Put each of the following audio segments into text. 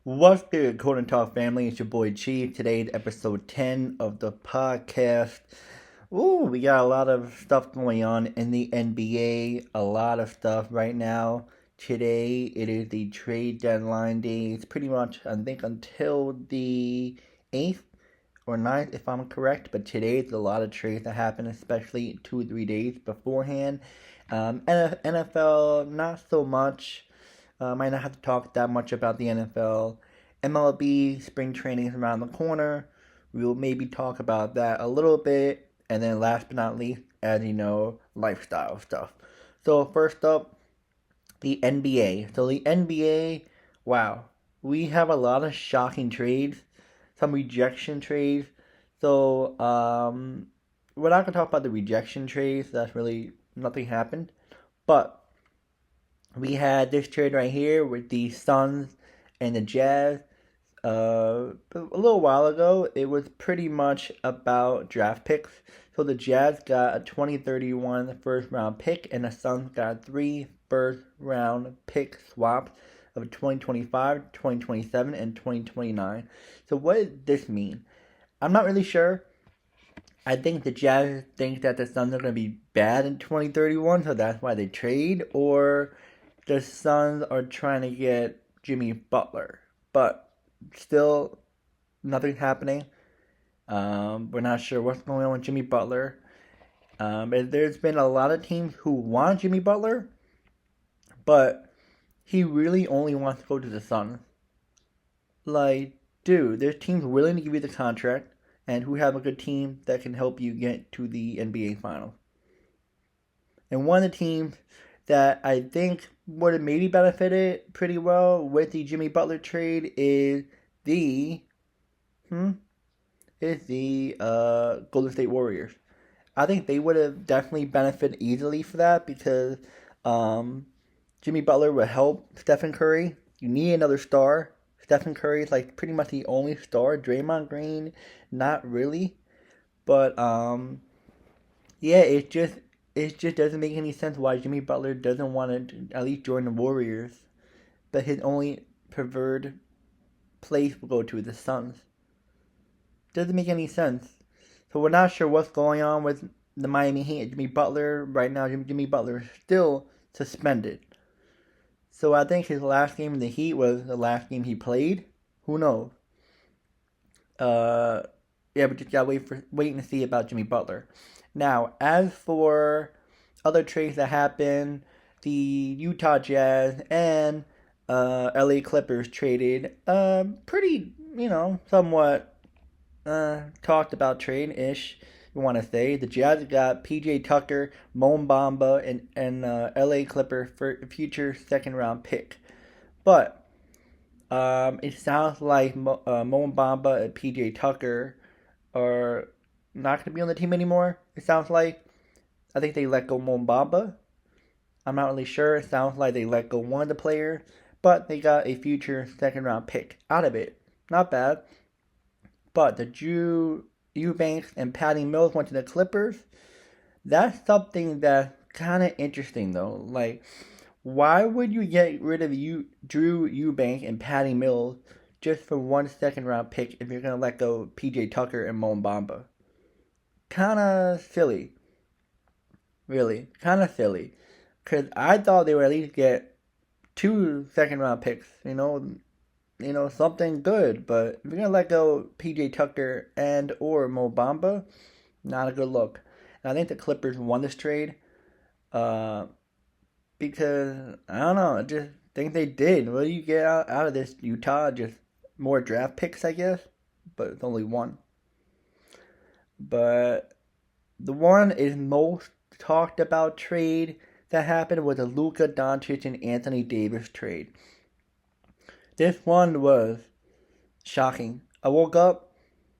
What's good, Cornertalks family? It's your boy Chief. Today's episode 10 of the podcast. Ooh, we got a lot of stuff going on in the NBA. A lot of stuff right now. Today, it is the trade deadline day. It's pretty much, I think, until the 8th or 9th, if I'm correct. But today, there's a lot of trades that happen, especially 2 or 3 days beforehand. NFL, not so much. Might not have to talk that much about the NFL. MLB, spring training is around the corner. We will maybe talk about that a little bit. And then last but not least, as you know, lifestyle stuff. So first up, the NBA. So the NBA, wow. We have a lot of shocking trades. Some rejection trades. So, we're not going to talk about the rejection trades. That's really, nothing happened. But we had this trade right here with the Suns and the Jazz. A little while ago, it was pretty much about draft picks. So the Jazz got a 2031 first round pick, and the Suns got 3 first round pick swaps of 2025, 2027, and 2029. So what does this mean? I'm not really sure. I think the Jazz think that the Suns are going to be bad in 2031, so that's why they trade, or the Suns are trying to get Jimmy Butler. But still, nothing's happening. We're not sure what's going on with Jimmy Butler. There's been a lot of teams who want Jimmy Butler, but he really only wants to go to the Suns. Like, dude, there's teams willing to give you the contract and who have a good team that can help you get to the NBA Finals. And one of the teams that I think would have maybe benefited pretty well with the Jimmy Butler trade is the Golden State Warriors. I think they would have definitely benefited easily for that because Jimmy Butler would help Stephen Curry. You need another star. Stephen Curry is like pretty much the only star. Draymond Green, not really. But yeah, it just doesn't make any sense why Jimmy Butler doesn't want to at least join the Warriors, but his only preferred place will go to the Suns. Doesn't make any sense. So we're not sure what's going on with the Miami Heat. Jimmy Butler right now. Jimmy Butler is still suspended. So I think his last game in the Heat was the last game he played. Who knows? Yeah, but just gotta waiting to see about Jimmy Butler. Now, as for other trades that happened, the Utah Jazz and LA Clippers traded pretty, somewhat talked about trade-ish, you want to say. The Jazz got PJ Tucker, Mo Bamba, and LA Clipper for a future second-round pick. But it sounds like Mo Bamba and PJ Tucker are not going to be on the team anymore. It sounds like. I think they let go Mo Bamba. I'm not really sure. It sounds like they let go one of the players, but they got a future second round pick out of it. Not bad. But the Drew Eubanks and Patty Mills went to the Clippers. That's something that's kind of interesting though. Like, why would you get rid of Drew Eubanks and Patty Mills just for one second round pick if you're going to let go PJ Tucker and Mo Bamba? Kind of silly. Really. Kind of silly. Because I thought they would at least get 2 second round picks. Something good. But if you're going to let go PJ Tucker and or Mo Bamba, not a good look. And I think the Clippers won this trade. Because, I don't know, I just think they did. What do you get out of this, Utah? Just more draft picks, I guess. But it's only one. But the one is most talked about trade that happened was the Luka Doncic and Anthony Davis trade. This one was shocking. I woke up,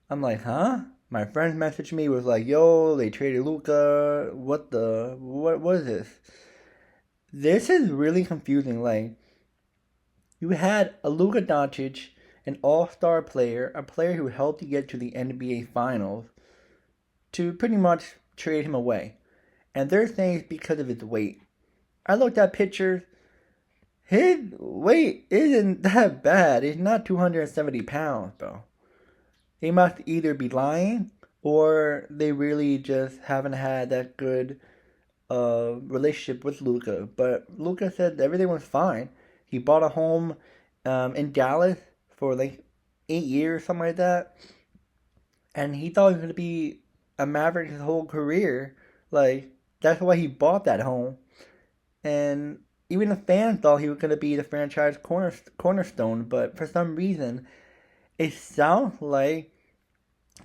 I'm like, huh? My friend messaged me, was like, yo, they traded Luka. What is this? This is really confusing. Like, you had a Luka Doncic, an all-star player, a player who helped you get to the NBA Finals, to pretty much trade him away. And they're saying it's because of his weight. I looked at pictures. His weight isn't that bad. He's not 270 pounds, bro. They must either be lying or they really just haven't had that good relationship with Luca. But Luca said everything was fine. He bought a home in Dallas for like 8 years, something like that, and he thought he was gonna be a Maverick his whole career. Like that's why he bought that home, and even the fans thought he was gonna be the franchise cornerstone. But for some reason, it sounds like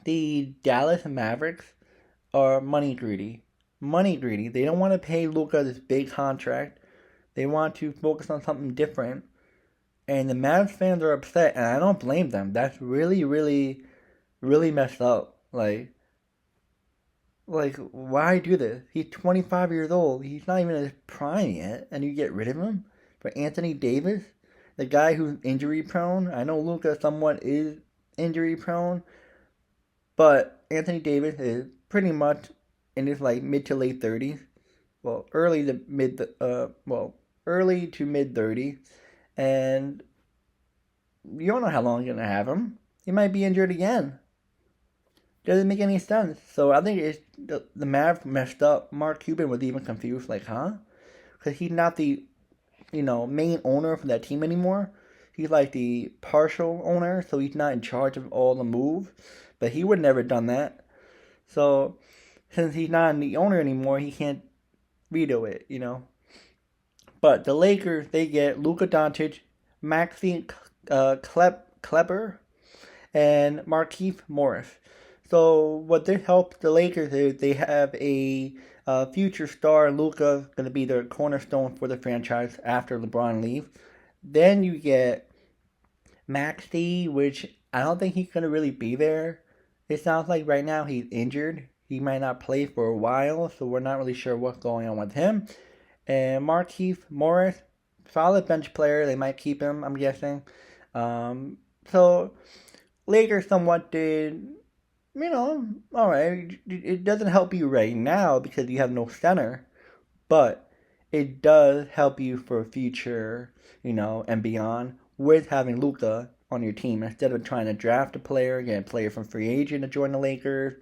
the Dallas Mavericks are money greedy. Money greedy. They don't want to pay Luca this big contract. They want to focus on something different. And the Mavs fans are upset, and I don't blame them. That's really, really, really messed up. Like, why do this? He's 25 years old. He's not even in his prime yet, and you get rid of him for Anthony Davis, the guy who's injury prone. I know Luca somewhat is injury prone, but Anthony Davis is pretty much in his like mid to late 30s. Well, early to mid 30s, and you don't know how long you're gonna have him. He might be injured again. Doesn't make any sense. So I think it's the Mavs messed up. Mark Cuban was even confused, like, huh? Because he's not the main owner for that team anymore. He's like the partial owner, so he's not in charge of all the moves. But he would never done that. So since he's not the owner anymore, he can't veto it. But the Lakers, they get Luka Doncic, Maxi Kleber, and Markieff Morris. So what this helps the Lakers is they have a future star. Luca going to be their cornerstone for the franchise after LeBron leaves. Then you get Maxi, which I don't think he's going to really be there. It sounds like right now he's injured. He might not play for a while, so we're not really sure what's going on with him. And Markieff Morris, solid bench player. They might keep him, I'm guessing. So Lakers somewhat did, all right. It doesn't help you right now because you have no center, but it does help you for future, and beyond with having Luca on your team instead of trying to draft a player, get a player from free agent to join the Lakers.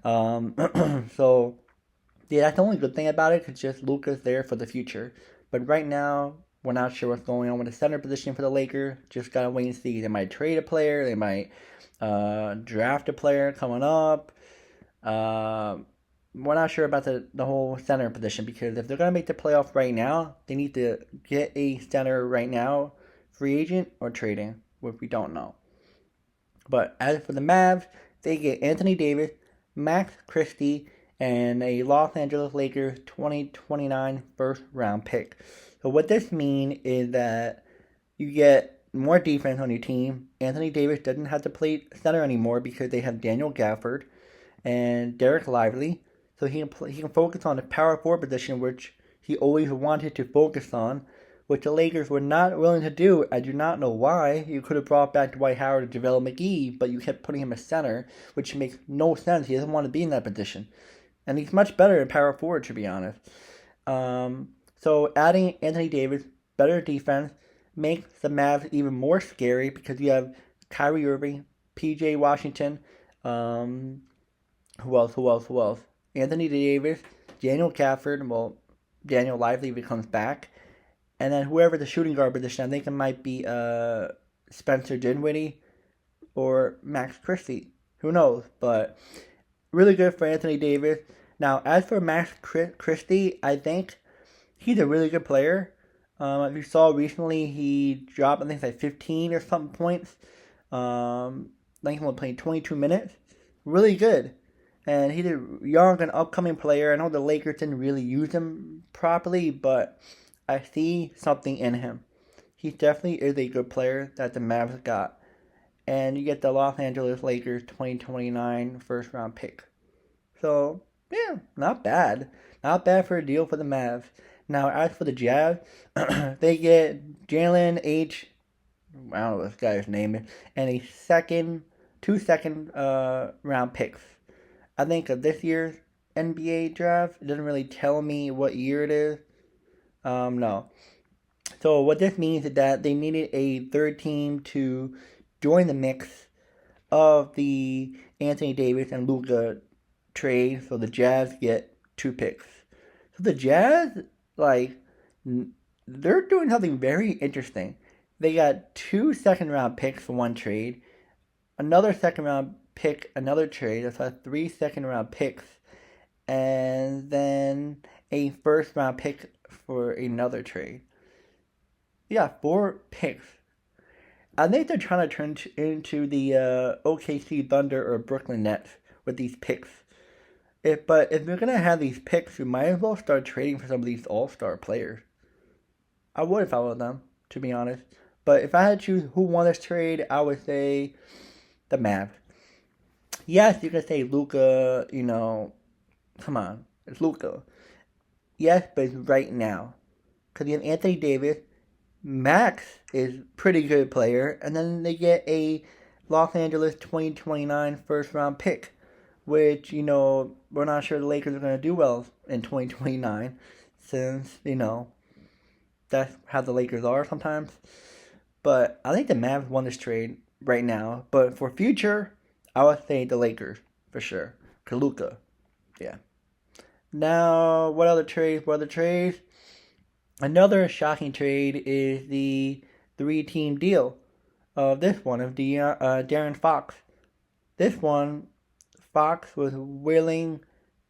So yeah, that's the only good thing about it. It's just Luca's there for the future. But right now, we're not sure what's going on with the center position for the Lakers. Just gotta wait and see. They might trade a player. They might draft a player coming up. We're not sure about the whole center position because if they're gonna make the playoffs right now, they need to get a center right now, free agent or trading, which we don't know. But as for the Mavs, they get Anthony Davis, Max Christie, and a Los Angeles Lakers 2029 first round pick. So what this means is that you get more defense on your team. Anthony Davis doesn't have to play center anymore because they have Daniel Gafford and Derek Lively. So he can focus on the power forward position, which he always wanted to focus on, which the Lakers were not willing to do. I do not know why. You could have brought back Dwight Howard to JaVale McGee, but you kept putting him as center, which makes no sense. He doesn't want to be in that position. And he's much better in power forward, to be honest. So adding Anthony Davis, better defense, makes the Mavs even more scary because you have Kyrie Irving, PJ Washington, who else? Anthony Davis, Daniel Gafford, well, Daniel Lively if he comes back, and then whoever the shooting guard position, I think it might be Spencer Dinwiddie or Max Christie. Who knows? But really good for Anthony Davis. Now, as for Max Christie, I think he's a really good player. If you saw recently, he dropped, I think, like 15 or something points. I think he only played 22 minutes. Really good. And he's a young and upcoming player. I know the Lakers didn't really use him properly, but I see something in him. He definitely is a good player that the Mavs got. And you get the Los Angeles Lakers 2029 first round pick. So, yeah, not bad. Not bad for a deal for the Mavs. Now, as for the Jazz, they get Jalen H. I don't know what this guy's name is, and two second round picks. I think of this year's NBA draft, it doesn't really tell me what year it is. No. So what this means is that they needed a third team to join the mix of the Anthony Davis and Luca trade. So the Jazz get 2 picks. So the Jazz, like, they're doing something very interesting. They got 2 second round picks for one trade, another second round pick, another trade. That's 3 second round picks, and then a first round pick for another trade. Yeah, 4 picks. I think they're trying to turn into the OKC Thunder or Brooklyn Nets with these picks. But if you're gonna have these picks, you might as well start trading for some of these all-star players. I would if I were them, to be honest. But if I had to choose who won this trade, I would say the Mavs. Yes, you can say Luca. Come on, it's Luca. Yes, but it's right now. Because you have Anthony Davis, Max is pretty good player, and then they get a Los Angeles 2029 first round pick, which, we're not sure the Lakers are going to do well in 2029, since, that's how the Lakers are sometimes. But I think the Mavs won this trade right now, but for future, I would say the Lakers, for sure. Luca, yeah. Now, what other trades? Another shocking trade is the 3-team deal of this one of De'Aaron Fox. This one, Fox was willing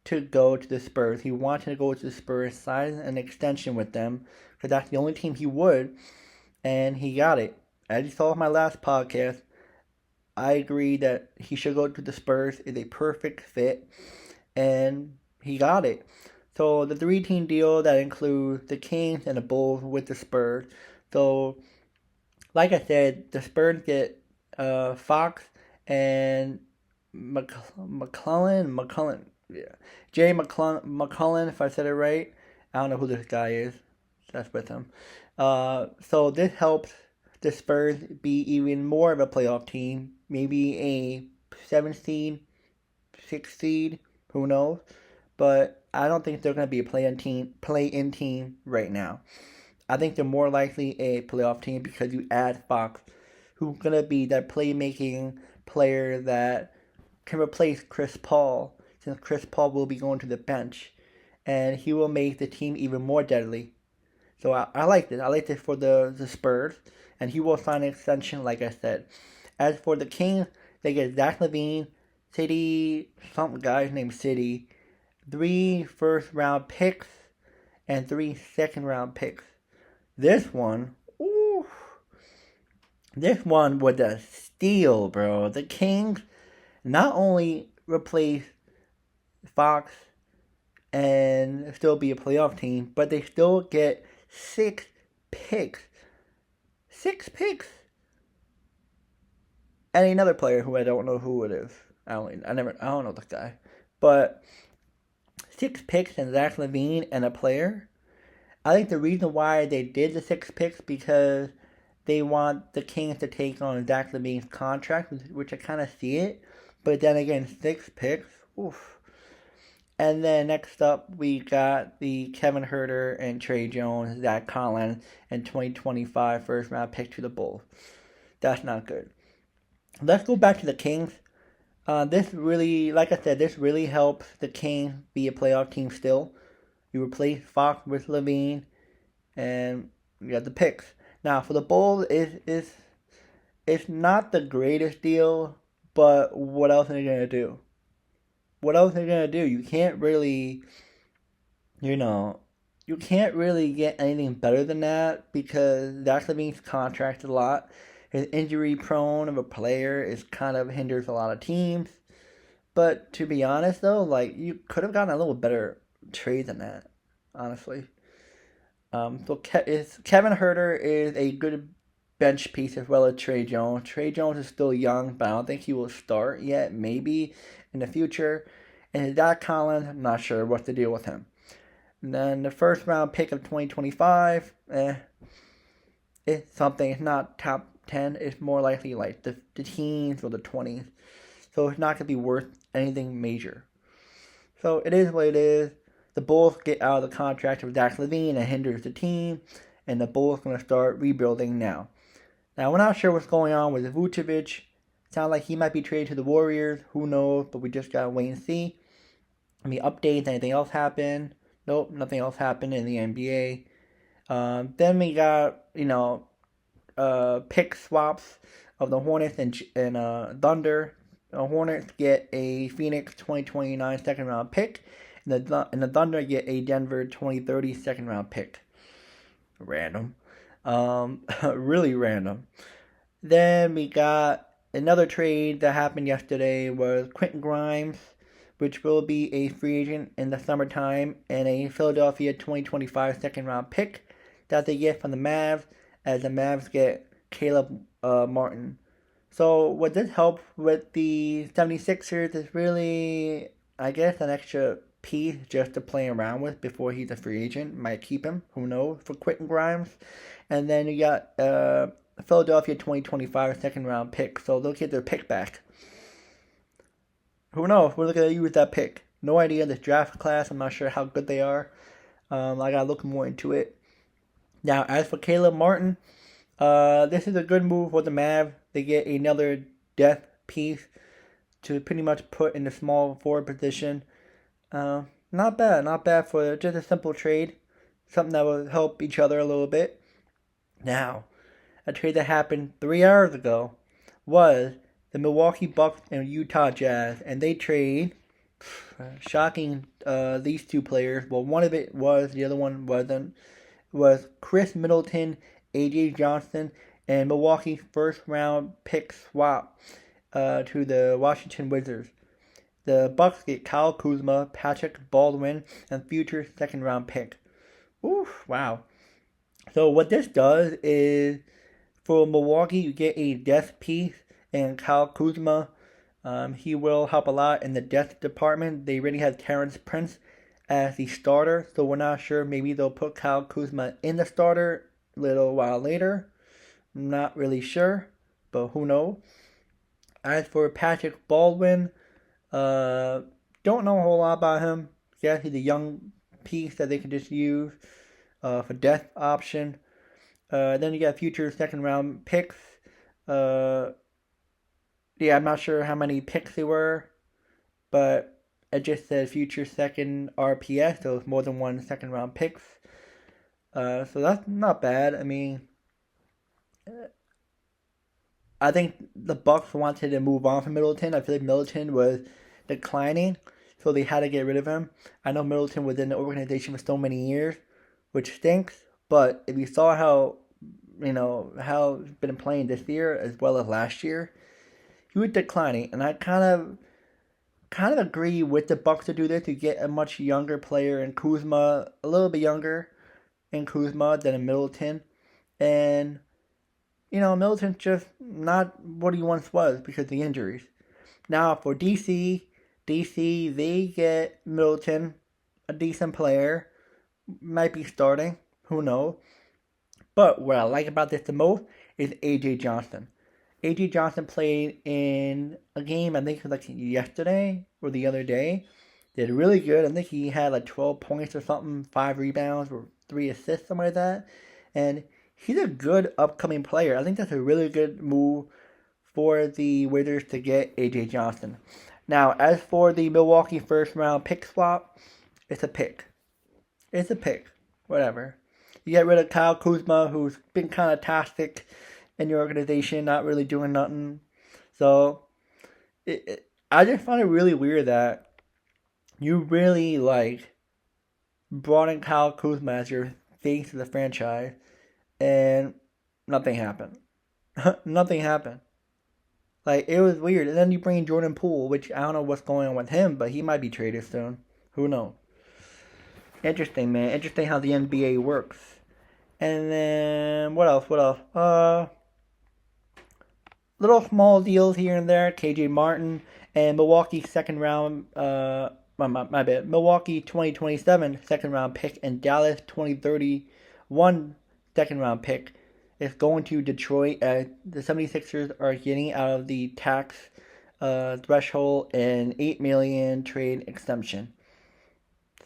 to go to the Spurs. He wanted to go to the Spurs, sign an extension with them, because that's the only team he would, and he got it. As you saw in my last podcast, I agree that he should go to the Spurs. It's a perfect fit, and he got it. So the 3-team deal that includes the Kings and the Bulls with the Spurs. So, like I said, the Spurs get Fox and McClellan, yeah, Jay McClellan, if I said it right. I don't know who this guy is. That's with him. So this helps the Spurs be even more of a playoff team. Maybe a 7th seed, 6th seed, who knows? But I don't think they're going to be a play-in team right now. I think they're more likely a playoff team because you add Fox, who's going to be that playmaking player that can replace Chris Paul, since Chris Paul will be going to the bench, and he will make the team even more deadly. So I liked it. I liked it for the Spurs, and he will sign an extension, like I said. As for the Kings, they get Zach LaVine, some guy named City, 3 first-round picks, and 3 second-round picks. This one was a steal, bro. The Kings not only replace Fox and still be a playoff team, but they still get 6 picks. 6 picks. And another player who I don't know who it is. I don't know this guy. But 6 picks and Zach LaVine and a player. I think the reason why they did the 6 picks because they want the Kings to take on Zach LaVine's contract, which I kind of see it. But then again, 6 picks. Oof. And then next up, we got the Kevin Huerter and Trey Jones, Zach Collins, and 2025 first round pick to the Bulls. That's not good. Let's go back to the Kings. This really, like I said, this really helps the Kings be a playoff team still. You replace Fox with LaVine, and you got the picks. Now, for the Bulls, it's not the greatest deal, but what else are they going to do? What else are they going to do? You can't really, you can't really get anything better than that because Zach LaVine's contracted a lot. His injury prone of a player is kind of hinders a lot of teams. But to be honest, though, you could have gotten a little better trade than that, honestly. Kevin Huerter is a good bench piece as well as Trey Jones. Trey Jones is still young, but I don't think he will start yet. Maybe in the future. And Zach Collins, I'm not sure what to deal with him. And then the first round pick of 2025, it's something. It's not top 10. It's more likely like the teens or the 20s. So it's not going to be worth anything major. So it is what it is. The Bulls get out of the contract of Zach LaVine and hinders the team. and the Bulls going to start rebuilding now. Now, we're not sure what's going on with Vucevic. Sounds like he might be traded to the Warriors. Who knows? But we just got to wait and see. Any updates? Anything else happened? Nope, nothing else happened in the NBA. Then we got, pick swaps of the Hornets and Thunder. The Hornets get a Phoenix 2029 second round pick, and the Thunder get a Denver 2030 second round pick. Random. Really random. Then we got another trade that happened yesterday was Quentin Grimes, which will be a free agent in the summertime, and a Philadelphia 2025 second round pick that they get from the Mavs, as the Mavs get Caleb Martin. So what this helps with the 76ers is really, I guess, an extra piece just to play around with before he's a free agent. Might keep him, who knows, for Quentin Grimes. And then you got Philadelphia 2025 second round pick, so they'll get their pick back. Who knows? We're going to use that pick. No idea this draft class. I'm not sure how good they are. I got to look more into it. Now, as for Caleb Martin, this is a good move for the Mavs. They get another depth piece to pretty much put in the small forward position. Not bad for just a simple trade. Something that will help each other a little bit. Now, a trade that happened 3 hours ago was the Milwaukee Bucks and Utah Jazz. And they trade, shocking, these two players. Well, one of it was, the other one wasn't. Was Chris Middleton, AJ Johnson, and Milwaukee's first round pick swap to the Washington Wizards. The Bucks get Kyle Kuzma, Patrick Baldwin, and future second round pick. Oof, wow. So what this does is, for Milwaukee, you get a depth piece, and Kyle Kuzma, he will help a lot in the depth department. They already have Terrence Prince as the starter, so we're not sure. Maybe they'll put Kyle Kuzma in the starter a little while later. Not really sure, but who knows. As for Patrick Baldwin, don't know a whole lot about him. Yes, he's a young piece that they can just use for depth option. Then you got future second round picks. I'm not sure how many picks they were, but it just said future second RPS, so it's more than one second round picks. So that's not bad. I mean, I think the Bucks wanted to move on from Middleton. I feel like Middleton was declining, so they had to get rid of him. I know Middleton was in the organization for so many years, which stinks. But if you saw how he's been playing this year as well as last year, he was declining, and I kind of agree with the Bucks to do this, to get a much younger player in Kuzma, a little bit younger in Kuzma than in Middleton, and Middleton's just not what he once was because of the injuries. Now for DC, they get Middleton, a decent player, might be starting, who knows. But what I like about this the most is AJ Johnson. AJ Johnson played in a game, I think it was like yesterday or the other day. Did really good. I think he had like 12 points or something, 5 rebounds or 3 assists, something like that. And he's a good upcoming player. I think that's a really good move for the Wizards to get AJ Johnson. Now, as for the Milwaukee first round pick swap, it's a pick. Whatever. You get rid of Kyle Kuzma, who's been kind of toxic in your organization, not really doing nothing. So, I just find it really weird that you really brought in Kyle Kuzma as your face of the franchise, and nothing happened. Nothing happened. It was weird. And then you bring in Jordan Poole, which I don't know what's going on with him, but he might be traded soon. Who knows? Interesting, man. Interesting how the NBA works. And then, what else? Little small deals here and there. KJ Martin and Milwaukee second round, my bad. Milwaukee 2027 second round pick and Dallas 2031 second round pick is going to Detroit, as the 76ers are getting out of the tax threshold and $8 million trade exemption.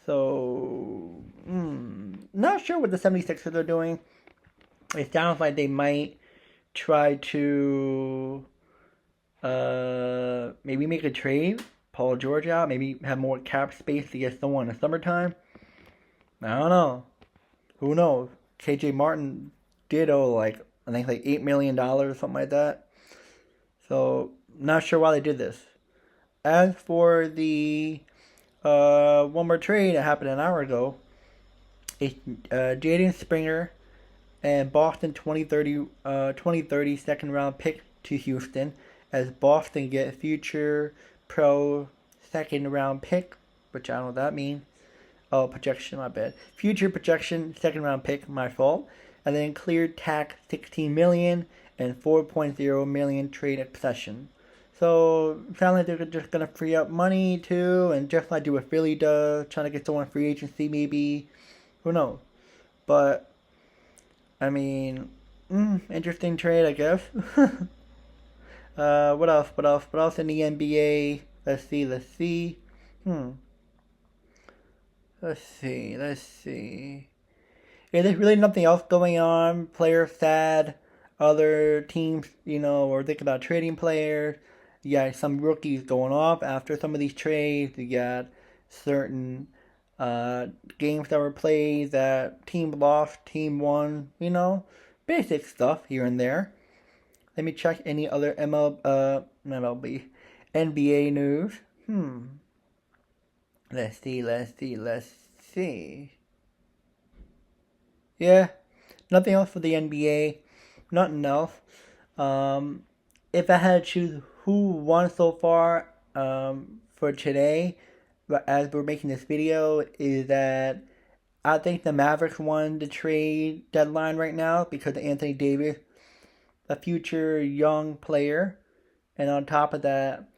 So, not sure what the 76ers are doing. It sounds like they might try to maybe make a trade, Paul George out, maybe have more cap space to get someone in the summertime. I don't know. Who knows? KJ Martin did owe like I think like $8 million or something like that. So not sure why they did this. As for the one more trade that happened an hour ago, it's Jaden Springer and Boston 2030 second round pick to Houston as Boston get future pro second round pick, which I don't know what that means. Oh, projection, my bad. Future projection, second round pick, my fault. And then cleared tax 16 million and 4.0 million trade accession. So sounds like they're just gonna free up money too, and just like do what Philly does, trying to get someone free agency maybe. Who knows? But I mean, interesting trade, I guess. What else? What else? What else in the NBA? Let's see. Let's see. Let's see. Let's see. Yeah, there's really nothing else going on. Players sad. Other teams, are thinking about trading players. You got some rookies going off after some of these trades. You got certain games that were played that team lost, team won. Basic stuff here and there. Let me check any other MLB, NBA news. Let's see. Let's see. Let's see. Yeah, nothing else for the NBA. Nothing else. If I had to choose who won so far for today, as we're making this video, is that I think the Mavericks won the trade deadline right now because of Anthony Davis, a future young player, and on top of that,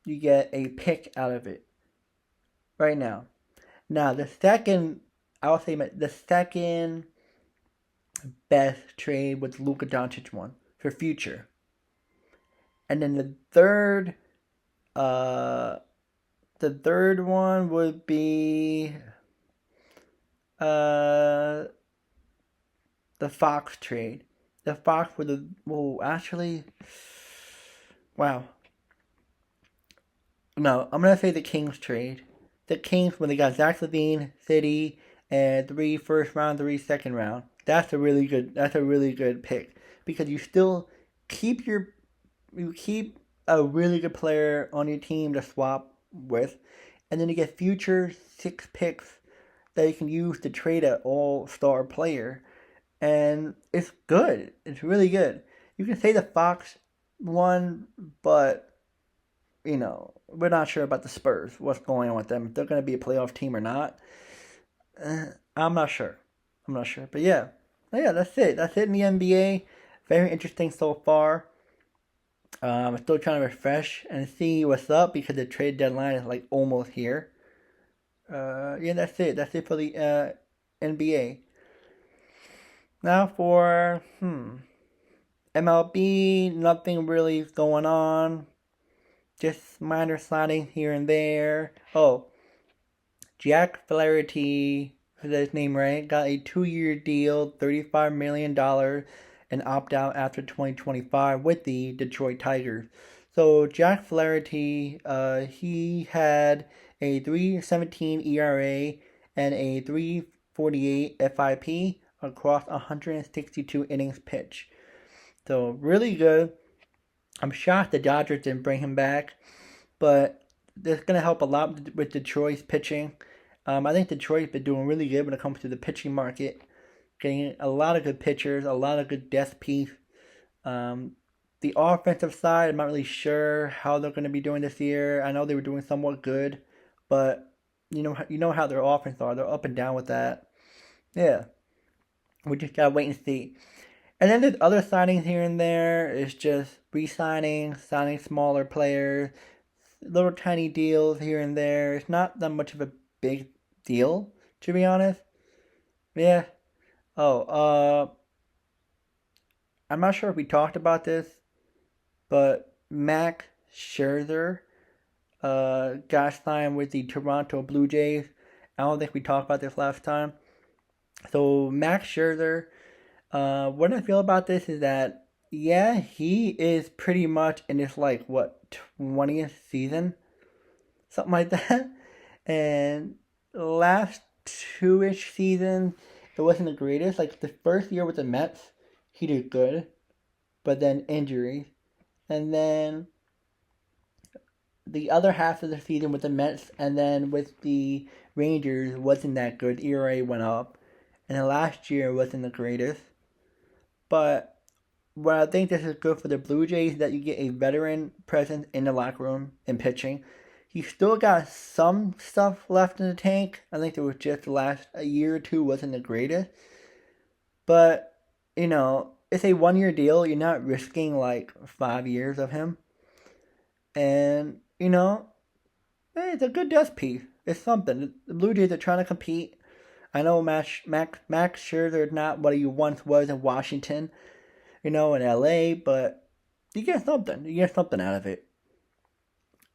you get a pick out of it right now. Now, the second best trade was Luka Doncic one for future. And then the third one would be the Fox trade. The Fox for the wow. No, I'm gonna say the Kings trade. The Kings when they got Zach LaVine, City, and 3 first round, 3 second round. That's a really good pick because you still keep a really good player on your team to swap with, and then you get future 6 picks that you can use to trade an all-star player, and it's good. It's really good. You can say the Fox won, but we're not sure about the Spurs. What's going on with them? If they're going to be a playoff team or not. I'm not sure. But yeah, that's it. That's it in the NBA. Very interesting so far. I'm still trying to refresh and see what's up because the trade deadline is like almost here. That's it. That's it for the NBA. Now for MLB, nothing really is going on. Just minor signings here and there. Oh, Jack Flaherty, is that his name right? Got a 2-year deal, $35 million, and opt out after 2025 with the Detroit Tigers. So Jack Flaherty, he had a 3.17 ERA and a 3.48 FIP across 162 innings pitched. So really good. I'm shocked the Dodgers didn't bring him back, but that's going to help a lot with Detroit's pitching. I think Detroit's been doing really good when it comes to the pitching market, getting a lot of good pitchers, a lot of good depth piece. The offensive side, I'm not really sure how they're going to be doing this year. I know they were doing somewhat good, but you know how their offense are. They're up and down with that. Yeah, we just gotta wait and see. And then there's other signings here and there. It's just re-signing, signing smaller players, little tiny deals here and there. It's not that much of a big deal, to be honest. Yeah. Oh, I'm not sure if we talked about this, but Max Scherzer got signed with the Toronto Blue Jays. I don't think we talked about this last time. So Max Scherzer What I feel about this is that, yeah, he is pretty much in his, like, what, 20th season? Something like that. And last two-ish season, it wasn't the greatest. Like, the first year with the Mets, he did good, but then injuries. And then the other half of the season with the Mets and then with the Rangers wasn't that good. ERA went up. And the last year wasn't the greatest. But what I think this is good for the Blue Jays that you get a veteran presence in the locker room and pitching. He still got some stuff left in the tank. I think it was just the last a year or two wasn't the greatest. But, it's a 1 year deal. You're not risking like 5 years of him. And, it's a good depth piece. It's something. The Blue Jays are trying to compete. I know Max Scherzer is not what he once was in Washington, in LA, but you get something. You get something out of it.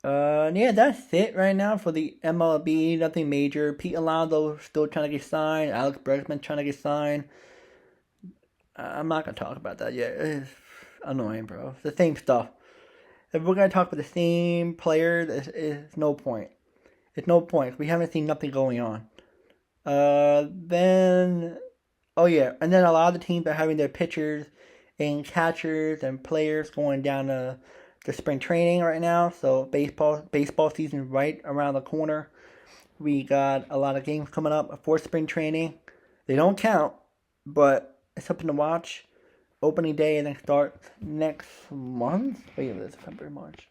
Yeah, that's it right now for the MLB. Nothing major. Pete Alonso still trying to get signed. Alex Bregman trying to get signed. I'm not going to talk about that yet. It's annoying, bro. It's the same stuff. If we're going to talk about the same players, it's no point. It's no point. We haven't seen nothing going on. Then and then a lot of the teams are having their pitchers and catchers and players going down to spring training right now. So baseball season right around the corner. We got a lot of games coming up for spring training. They don't count, but it's something to watch. Opening day and then start next month. Wait, it's February, March.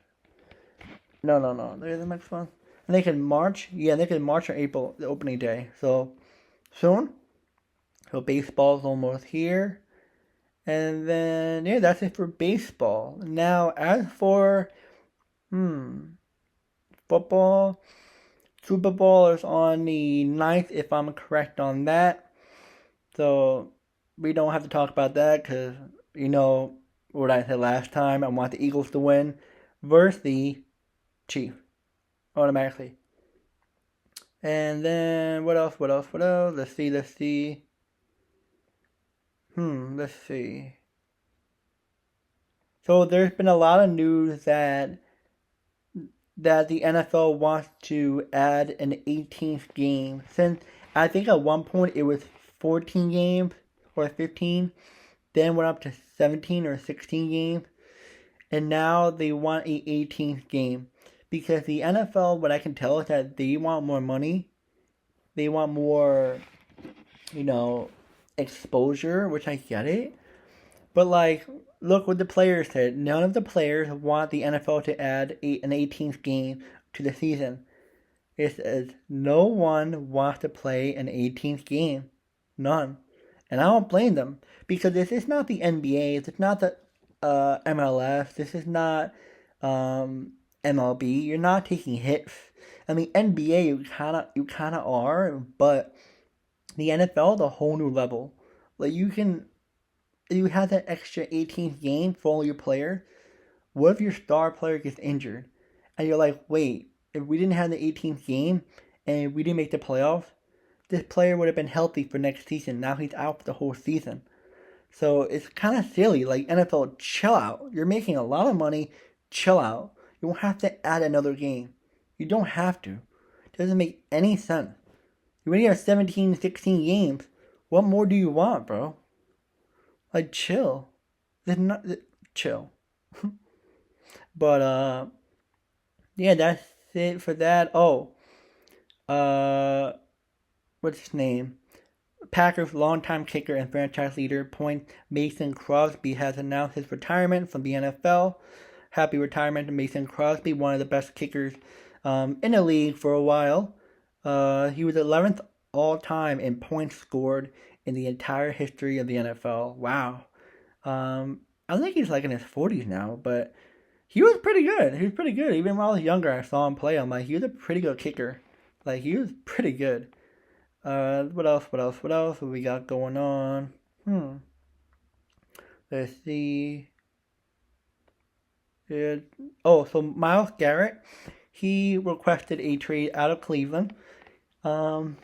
No. There's the next one. I think in March. Yeah, I think in March or April, the opening day. So, soon. So, baseball's almost here. And then, yeah, that's it for baseball. Now, as for, football, Super Bowl is on the 9th, if I'm correct on that. So, we don't have to talk about that because, what I said last time. I want the Eagles to win versus the Chiefs. Automatically. And then, what else? Let's see. Let's see. So there's been a lot of news that the NFL wants to add an 18th game. Since I think at one point it was 14 games or 15, then went up to 17 or 16 games, and now they want a 18th game. Because the NFL, what I can tell is that they want more money. They want more, exposure, which I get it. But, look what the players said. None of the players want the NFL to add an 18th game to the season. It says no one wants to play an 18th game. None. And I don't blame them. Because this is not the NBA. This is not the MLS. This is not MLB. You're not taking hits. I mean, NBA, you kind of are, but the NFL is a whole new level. Like, you have that extra 18th game for all your players. What if your star player gets injured? And you're like, wait, if we didn't have the 18th game and we didn't make the playoffs, this player would have been healthy for next season. Now he's out for the whole season. So it's kind of silly. Like, NFL, chill out. You're making a lot of money. Chill out. You don't have to add another game. You don't have to. It doesn't make any sense. You already have 17, 16 games. What more do you want, bro? Like, chill. Chill. But, yeah, that's it for that. What's his name? Packers longtime kicker and franchise leader point Mason Crosby has announced his retirement from the NFL. Happy retirement to Mason Crosby, one of the best kickers in the league for a while. He was 11th all-time in points scored in the entire history of the NFL. Wow. I think he's like in his 40s now, but he was pretty good. Even when I was younger, I saw him play. I'm like, he was a pretty good kicker. Like, he was pretty good. What else? What we got going on? Let's see. So Myles Garret, he requested a trade out of Cleveland. What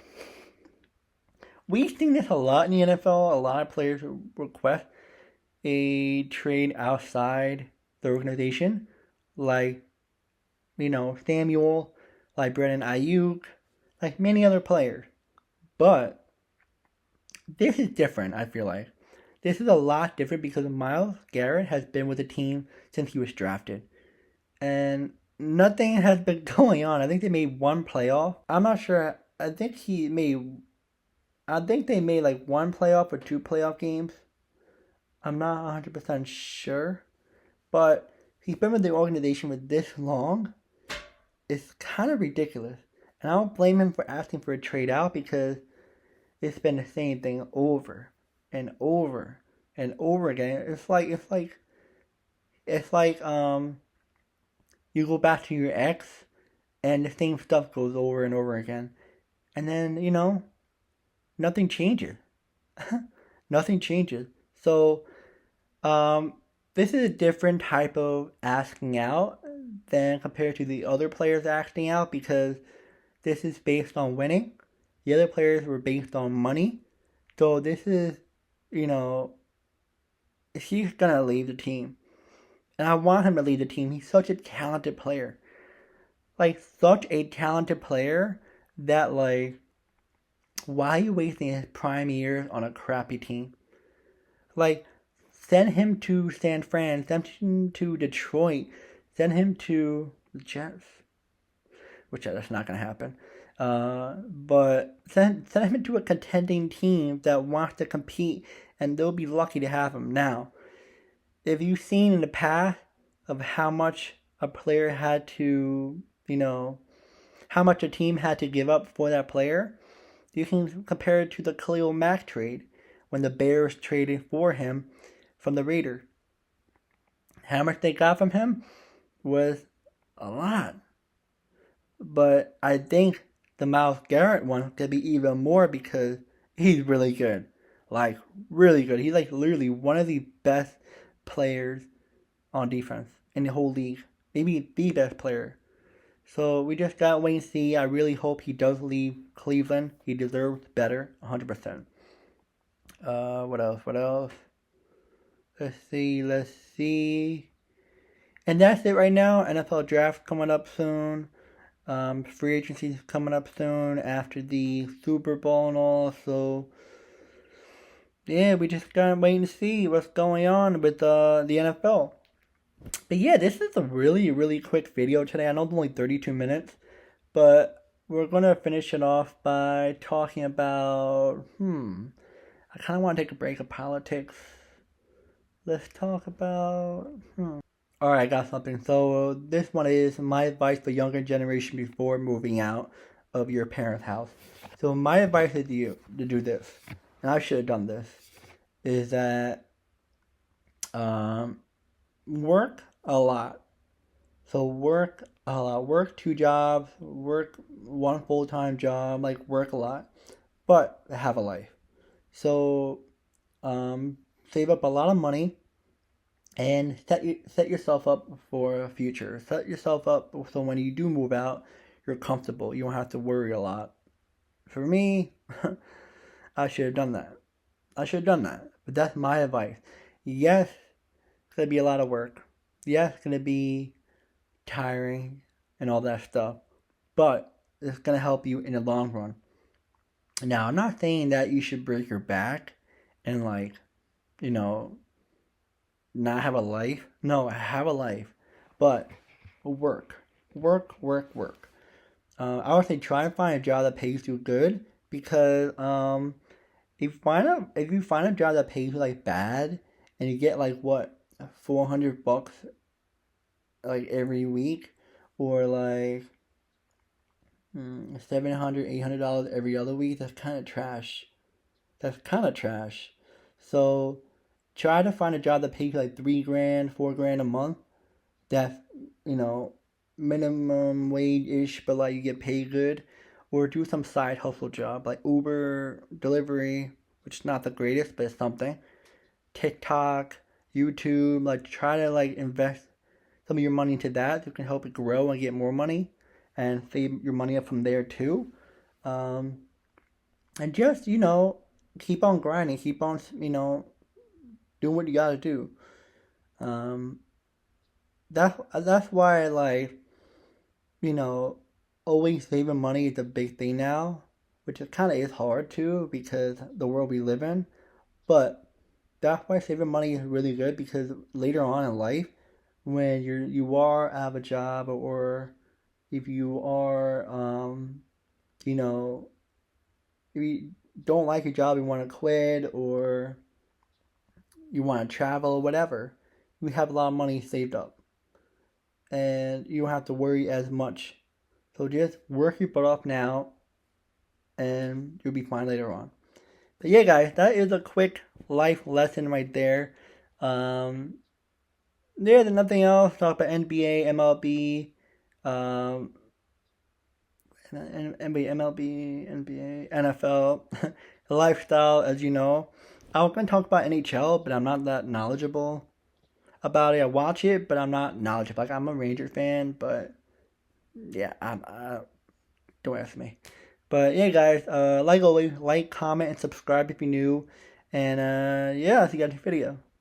we've seen this a lot in the NFL. A lot of players request a trade outside the organization, like, Samuel, like Brandon Ayuk, like many other players. But this is different, I feel like. This is a lot different because Myles Garret has been with the team since he was drafted. And nothing has been going on. I think they made one playoff. I'm not sure. I think they made like one playoff or two playoff games. I'm not 100% sure. But he's been with the organization for this long. It's kind of ridiculous. And I don't blame him for asking for a trade out because it's been the same thing over and over and over again. It's like you go back to your ex and the same stuff goes over and over again. And then, nothing changes. Nothing changes. So, this is a different type of asking out than compared to the other players asking out because this is based on winning. The other players were based on money. So this is, he's going to leave the team. And I want him to leave the team. He's such a talented player. Like, such a talented player that, like, why are you wasting his prime years on a crappy team? Like, send him to San Fran, send him to Detroit, send him to the Jets. Which that's not going to happen. But send him into a contending team that wants to compete, and they'll be lucky to have him. Now, if you've seen in the past of how much a player had to, how much a team had to give up for that player, you can compare it to the Khalil Mack trade when the Bears traded for him from the Raiders. How much they got from him was a lot. But I think the Myles Garret one could be even more because he's really good. Like, really good. He's like literally one of the best players on defense in the whole league. Maybe the best player. So we just gotta wait and see. I really hope he does leave Cleveland. He deserves better, 100%. What else? Let's see. And that's it right now. NFL draft coming up soon. Free agency coming up soon after the Super Bowl and all. So, yeah, we just gotta wait and see what's going on with the NFL. But yeah, this is a really, really quick video today. I know it's only 32 minutes, but we're gonna finish it off by talking about, I kind of want to take a break of politics. Let's talk about, Alright, I got something. So, this one is my advice for younger generation before moving out of your parents' house. So, my advice is to you to do this, and I should have done this, is that work a lot. So, work a lot. Work 2 jobs, work 1 full-time job, like work a lot, but have a life. So, save up a lot of money and set yourself up for a future. Set yourself up so when you do move out, you're comfortable. You don't have to worry a lot. For me, I should have done that. But that's my advice. Yes, it's going to be a lot of work. Yes, it's going to be tiring and all that stuff. But it's going to help you in the long run. Now, I'm not saying that you should break your back and not have a life. No, have a life. But work. I would say try and find a job that pays you good because if you find a job that pays you like bad and you get like what $400 like every week or like $700, $800 every other week, that's kind of trash. So try to find a job that pays you like $3,000, $4,000 a month. That's, minimum wage-ish, but like you get paid good. Or do some side hustle job like Uber, delivery, which is not the greatest, but it's something. TikTok, YouTube, like try to like invest some of your money into that. You can help it grow and get more money and save your money up from there too. And just, keep on grinding, keep on, doing what you gotta do. Um, that's why, like, you know, always saving money is a big thing now, which it kind of is hard too because the world we live in. But that's why saving money is really good, because later on in life, when you are out of a job, or if you are, you know, if you don't like your job, you want to quit, or you want to travel, or whatever, you have a lot of money saved up, and you don't have to worry as much. So just work your butt off now, and you'll be fine later on. But yeah, guys, that is a quick life lesson right there. Um, there's nothing else. Talk about NBA, MLB, um, NBA, MLB, NBA, NFL, lifestyle, as you know. I was going to talk about NHL, but I'm not that knowledgeable about it. I watch it, but I'm not knowledgeable. Like, I'm a Ranger fan, but yeah, don't ask me. But yeah, guys, like always, like, comment, and subscribe if you're new. And yeah, see you guys in the video.